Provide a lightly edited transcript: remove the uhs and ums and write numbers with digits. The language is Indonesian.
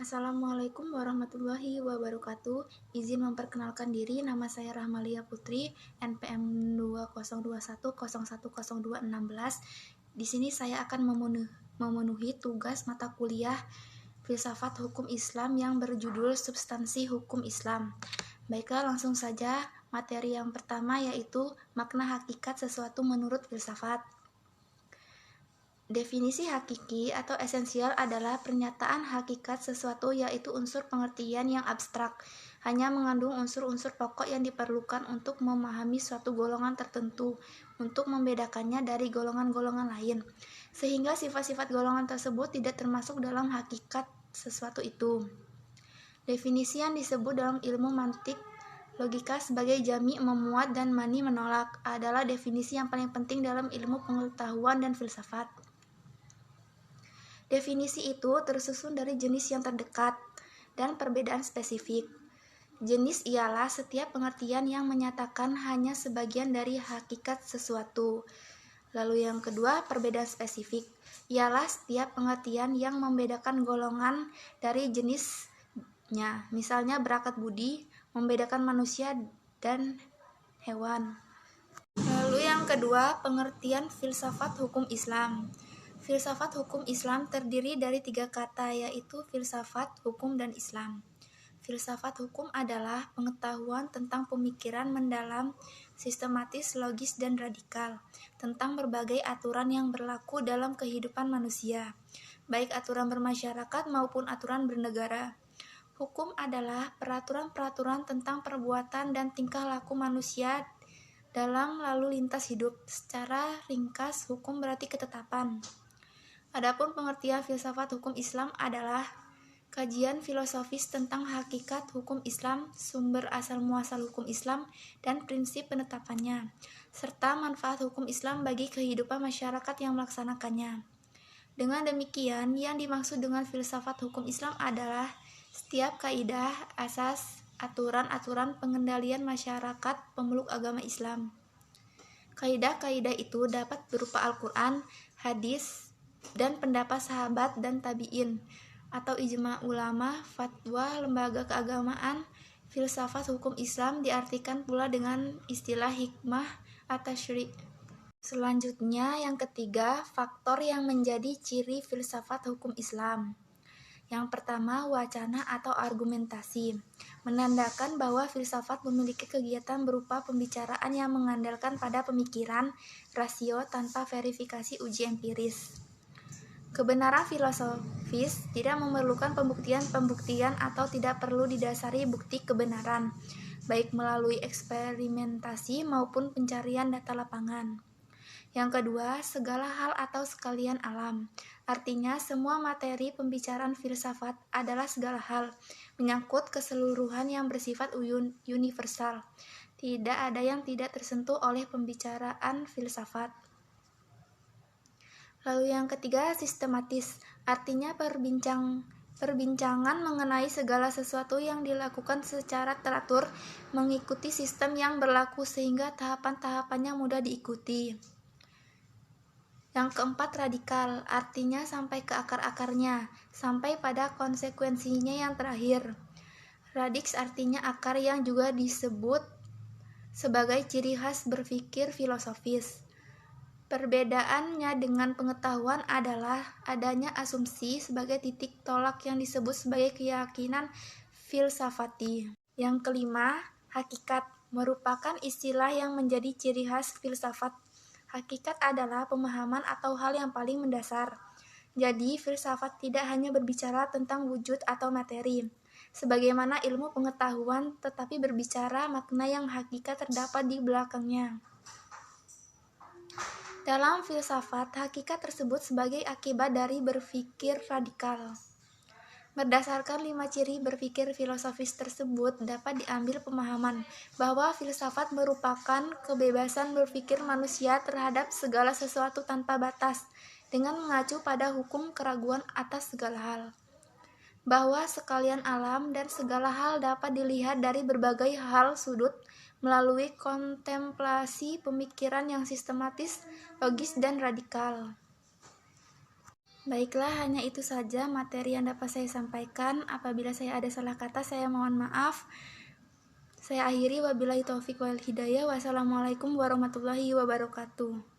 Assalamualaikum warahmatullahi wabarakatuh. Izin memperkenalkan diri, nama saya Rahmalia Putri, NPM 2021010216. Di sini saya akan memenuhi tugas mata kuliah Filsafat Hukum Islam yang berjudul Substansi Hukum Islam. Baiklah, langsung saja materi yang pertama, yaitu makna hakikat sesuatu menurut filsafat. Definisi hakiki atau esensial adalah pernyataan hakikat sesuatu, yaitu unsur pengertian yang abstrak, hanya mengandung unsur-unsur pokok yang diperlukan untuk memahami suatu golongan tertentu, untuk membedakannya dari golongan-golongan lain, sehingga sifat-sifat golongan tersebut tidak termasuk dalam hakikat sesuatu itu. Definisi yang disebut dalam ilmu mantik logika sebagai jami memuat dan mani menolak adalah definisi yang paling penting dalam ilmu pengetahuan dan filsafat. Definisi itu tersusun dari jenis yang terdekat dan perbedaan spesifik. Jenis ialah setiap pengertian yang menyatakan hanya sebagian dari hakikat sesuatu. Lalu yang kedua, perbedaan spesifik, ialah setiap pengertian yang membedakan golongan dari jenisnya. Misalnya berakat budi membedakan manusia dan hewan. Lalu yang kedua, pengertian filsafat hukum Islam. Filsafat hukum Islam terdiri dari 3 kata, yaitu filsafat, hukum, dan Islam. Filsafat hukum adalah pengetahuan tentang pemikiran mendalam, sistematis, logis, dan radikal, tentang berbagai aturan yang berlaku dalam kehidupan manusia, baik aturan bermasyarakat maupun aturan bernegara. Hukum adalah peraturan-peraturan tentang perbuatan dan tingkah laku manusia dalam lalu lintas hidup. Secara ringkas, hukum berarti ketetapan. Adapun pengertian filsafat hukum Islam adalah kajian filosofis tentang hakikat hukum Islam, sumber asal-muasal hukum Islam, dan prinsip penetapannya, serta manfaat hukum Islam bagi kehidupan masyarakat yang melaksanakannya. Dengan demikian, yang dimaksud dengan filsafat hukum Islam adalah setiap kaidah, asas, aturan-aturan pengendalian masyarakat pemeluk agama Islam. Kaidah-kaidah itu dapat berupa Al-Quran, hadis, dan pendapat sahabat dan tabi'in, atau ijma ulama, fatwa lembaga keagamaan. Filsafat hukum Islam diartikan pula dengan istilah hikmah at-tasyri'. Selanjutnya, yang ketiga, faktor yang menjadi ciri filsafat hukum Islam. Yang pertama, wacana atau argumentasi, menandakan bahwa filsafat memiliki kegiatan berupa pembicaraan yang mengandalkan pada pemikiran, rasio tanpa verifikasi uji empiris. Kebenaran filosofis tidak memerlukan pembuktian atau tidak perlu didasari bukti kebenaran, baik melalui eksperimentasi maupun pencarian data lapangan. Yang kedua, segala hal atau sekalian alam. Artinya, semua materi pembicaraan filsafat adalah segala hal, menyangkut keseluruhan yang bersifat universal. Tidak ada yang tidak tersentuh oleh pembicaraan filsafat. Lalu yang ketiga, sistematis, artinya perbincangan mengenai segala sesuatu yang dilakukan secara teratur, mengikuti sistem yang berlaku sehingga tahapan-tahapannya mudah diikuti. Yang keempat, radikal, artinya sampai ke akar-akarnya, sampai pada konsekuensinya yang terakhir. Radix artinya akar, yang juga disebut sebagai ciri khas berpikir filosofis. Perbedaannya dengan pengetahuan adalah adanya asumsi sebagai titik tolak yang disebut sebagai keyakinan filsafati. Yang kelima, hakikat, merupakan istilah yang menjadi ciri khas filsafat. Hakikat adalah pemahaman atau hal yang paling mendasar. Jadi, filsafat tidak hanya berbicara tentang wujud atau materi, sebagaimana ilmu pengetahuan, tetapi berbicara makna yang hakikat terdapat di belakangnya. Dalam filsafat, hakikat tersebut sebagai akibat dari berpikir radikal. Berdasarkan 5 ciri berpikir filosofis tersebut, dapat diambil pemahaman bahwa filsafat merupakan kebebasan berpikir manusia terhadap segala sesuatu tanpa batas, dengan mengacu pada hukum keraguan atas segala hal. Bahwa sekalian alam dan segala hal dapat dilihat dari berbagai hal sudut, melalui kontemplasi pemikiran yang sistematis, logis, dan radikal. Baiklah, hanya itu saja materi yang dapat saya sampaikan. Apabila saya ada salah kata, saya mohon maaf. Saya akhiri, wabillahi taufik wal hidayah. Wassalamualaikum warahmatullahi wabarakatuh.